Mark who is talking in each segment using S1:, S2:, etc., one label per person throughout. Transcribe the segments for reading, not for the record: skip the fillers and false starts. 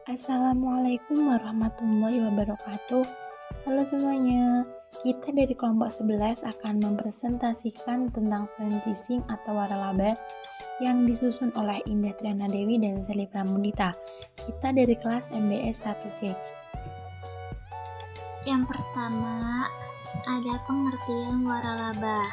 S1: Assalamualaikum warahmatullahi wabarakatuh. Halo semuanya, kita dari kelompok 11 akan mempresentasikan tentang franchising atau waralaba yang disusun oleh Indah Triana Dewi dan Sally Pramudita. Kita dari kelas MBS 1C.
S2: Yang pertama, ada pengertian waralaba.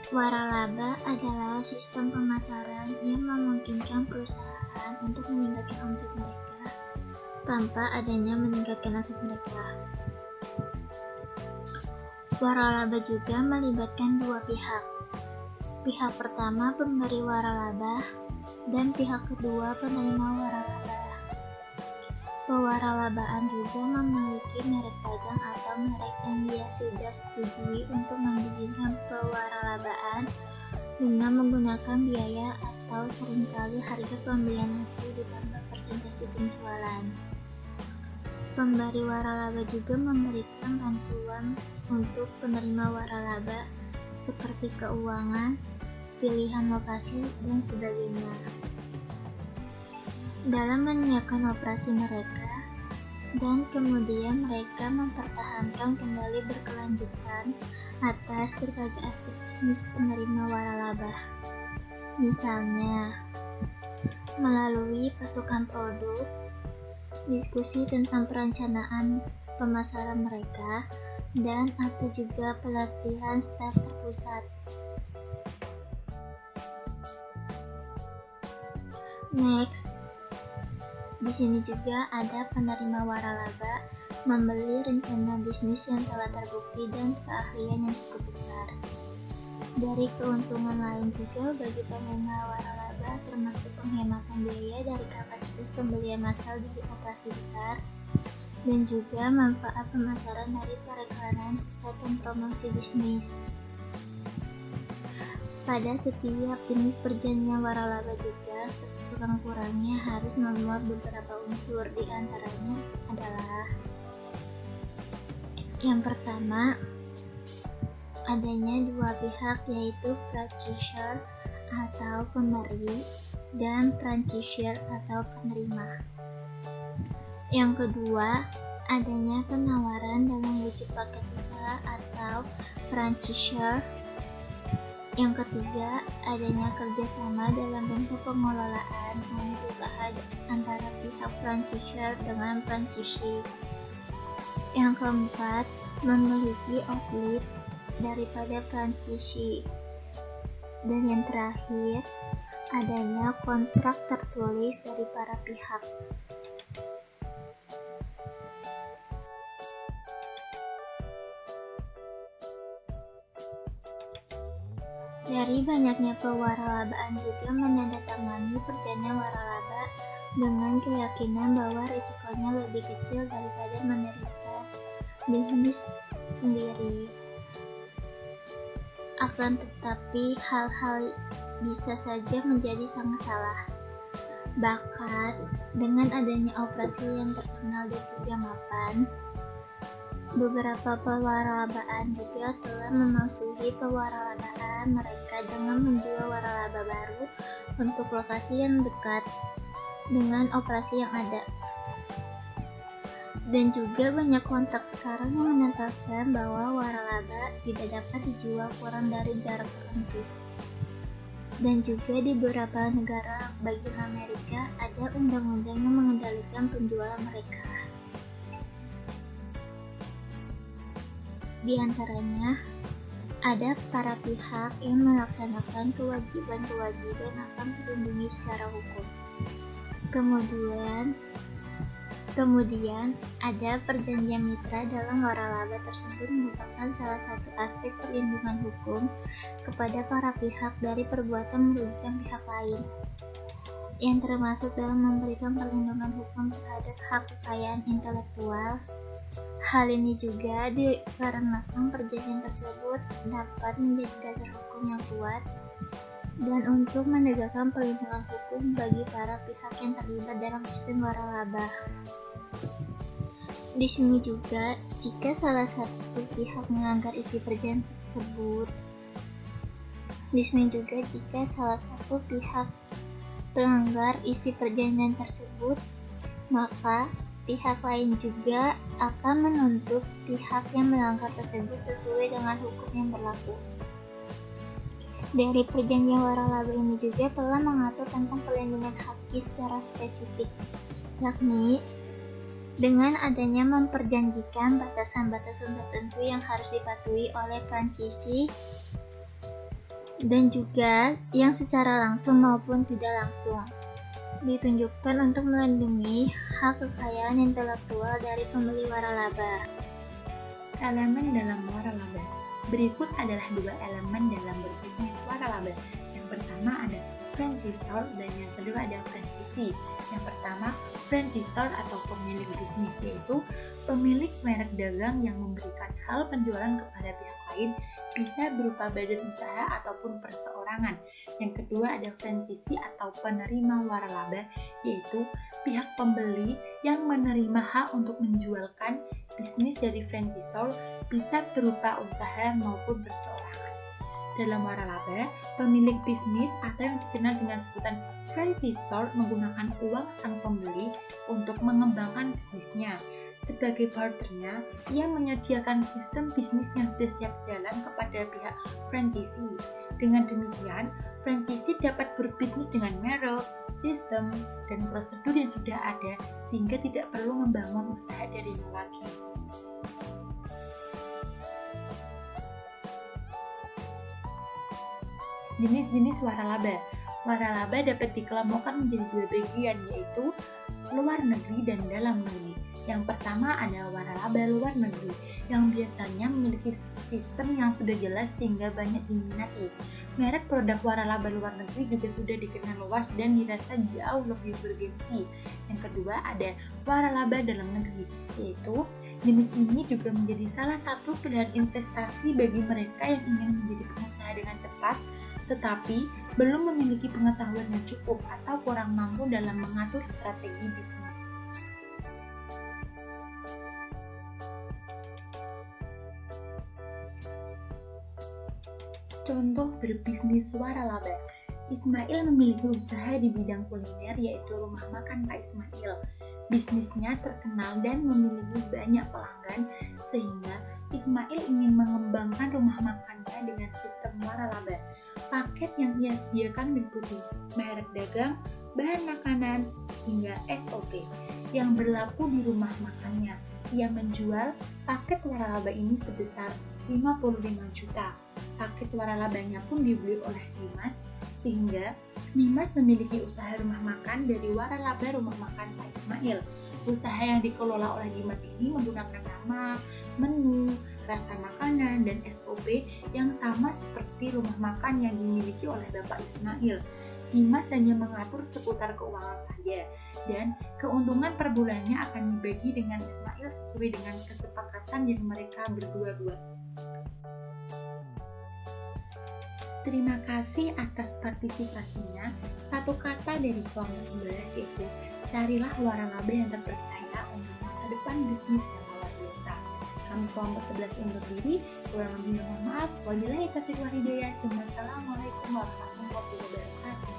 S2: Waralaba adalah sistem pemasaran yang memungkinkan perusahaan untuk meningkatkan omset mereka tanpa adanya meningkatkan aset mereka. Waralaba juga melibatkan dua pihak. Pihak pertama pemberi waralaba dan pihak kedua penerima waralaba. Pewaralabaan juga memiliki merek dagang atau merek yang dia sudah setujui untuk mendirikan pewaralabaan dengan menggunakan biaya atau seringkali harga pembelian asli ditambah persentase penjualan. Pemberi waralaba juga memberikan bantuan untuk penerima waralaba seperti keuangan, pilihan lokasi, dan sebagainya. Dalam menyiapkan operasi mereka, dan kemudian mereka mempertahankan kembali berkelanjutan atas berbagai aspek bisnis penerima waralaba. Misalnya, melalui pasukan produk, diskusi tentang perencanaan pemasaran mereka, dan atau juga pelatihan staf terpusat. Next, di sini juga ada penerima waralaba membeli rencana bisnis yang telah terbukti dan keahlian yang cukup besar. Dari keuntungan lain juga bagi penerima waralaba termasuk penghematan biaya dari kapasitas pembelian massal dari operasi besar dan juga manfaat pemasaran dari pereklaman pusat dan promosi bisnis. Pada setiap jenis perjanjian waralaba juga sekurang-kurangnya harus memuat beberapa unsur, di antaranya adalah yang pertama, adanya dua pihak yaitu purchaser atau pemberi dan franchisor atau penerima. Yang kedua, adanya penawaran dalam wujud paket usaha atau franchisor. Yang ketiga, adanya kerjasama dalam bentuk pengelolaan unit usaha antara pihak franchisor dengan franchisee. Yang keempat, memiliki outlet daripada franchisee. Dan yang terakhir, adanya kontrak tertulis dari para pihak. Dari banyaknya pewaralabaan juga menandatangani perjanjian waralaba dengan keyakinan bahwa risikonya lebih kecil daripada mendirikan bisnis sendiri. Akan tetapi hal-hal bisa saja menjadi sangat salah. Bahkan dengan adanya operasi yang terkenal di 38, beberapa pewaralabaan juga telah memusuhi pewaralabaan mereka dengan menjual waralaba baru untuk lokasi yang dekat dengan operasi yang ada. Dan juga banyak kontrak sekarang yang menetapkan bahwa waralaba tidak dapat dijual kurang dari jarak tertentu. Dan juga di beberapa negara bagian Amerika ada undang-undang yang mengendalikan penjualan mereka. Di antaranya, ada para pihak yang melaksanakan kewajiban-kewajiban akan dilindungi secara hukum. Kemudian ada perjanjian mitra dalam waralaba tersebut merupakan salah satu aspek perlindungan hukum kepada para pihak dari perbuatan merugikan pihak lain, yang termasuk dalam memberikan perlindungan hukum terhadap hak kekayaan intelektual. Hal ini juga dikarenakan perjanjian tersebut dapat menjadi dasar hukum yang kuat dan untuk menegakkan perlindungan hukum bagi para pihak yang terlibat dalam sistem waralaba. Di sini juga, jika salah satu pihak melanggar isi perjanjian tersebut, di sini juga jika salah satu pihak pelanggar isi perjanjian tersebut, maka pihak lain juga akan menuntut pihak yang melanggar tersebut sesuai dengan hukum yang berlaku. Dari perjanjian waralaba ini juga telah mengatur tentang perlindungan haki secara spesifik, yakni dengan adanya memperjanjikan batasan-batasan tertentu yang harus dipatuhi oleh franchisee dan juga yang secara langsung maupun tidak langsung ditunjukkan untuk melindungi hak kekayaan intelektual dari pembeli waralaba.
S1: Elemen dalam waralaba. Berikut adalah dua elemen dalam berbisnis waralaba. Yang pertama ada franchisor dan yang kedua ada franchisee. Yang pertama, franchisor atau pemilik bisnis, yaitu pemilik merek dagang yang memberikan hal penjualan kepada pihak lain, bisa berupa badan usaha ataupun perseorangan. Yang kedua ada franchisee atau penerima waralaba, yaitu pihak pembeli yang menerima hak untuk menjualkan bisnis dari franchisor, bisa berupa usaha maupun perseorangan. Dalam waralaba, pemilik bisnis atau yang dikenal dengan sebutan franchisor menggunakan uang sang pembeli untuk mengembangkan bisnisnya. Sebagai partnernya, ia menyediakan sistem bisnis yang sudah siap jalan kepada pihak franchisee. Dengan demikian, franchisee dapat berbisnis dengan merek, sistem, dan prosedur yang sudah ada sehingga tidak perlu membangun usaha dari nol lagi. Jenis-jenis waralaba. Waralaba dapat dikelompokkan menjadi dua bagian, yaitu luar negeri dan dalam negeri. Yang pertama ada waralaba luar negeri, yang biasanya memiliki sistem yang sudah jelas sehingga banyak diminati. Merek produk waralaba luar negeri juga sudah dikenal luas dan dirasa jauh lebih bergengsi. Yang kedua ada waralaba dalam negeri, yaitu jenis ini juga menjadi salah satu pilihan investasi bagi mereka yang ingin menjadi pengusaha dengan cepat, tetapi belum memiliki pengetahuan yang cukup atau kurang mampu dalam mengatur strategi bisnis. Contoh berbisnis waralaba. Ismail memiliki usaha di bidang kuliner, yaitu rumah makan Pak Ismail. Bisnisnya terkenal dan memiliki banyak pelanggan, sehingga Ismail ingin mengembangkan rumah makannya dengan sistem waralaba. Paket yang ia sediakan meliputi merek dagang, bahan makanan, hingga SOP yang berlaku di rumah makannya. Ia menjual paket waralaba ini sebesar 55 juta. Paket waralabanya pun dibeli oleh Dimas, sehingga Dimas memiliki usaha rumah makan dari waralaba rumah makan Pak Ismail. Usaha yang dikelola oleh Dimas ini menggunakan nama, menu, rasa makanan, dan SOP yang sama seperti rumah makan yang dimiliki oleh Bapak Ismail. Dimas hanya mengatur seputar keuangan saja, dan keuntungan per bulannya akan dibagi dengan Ismail sesuai dengan kesepakatan yang mereka berdua buat. Terima kasih atas partisipasinya. Satu kata dari kelompok 11 yaitu carilah waralaba yang terpercaya untuk masa depan bisnis yang luar biasa. Kami kelompok 11 undur diri. Kurang lebih mohon maaf. Wabillahi taufiq wal hidayah. Wassalamualaikum warahmatullahi wabarakatuh.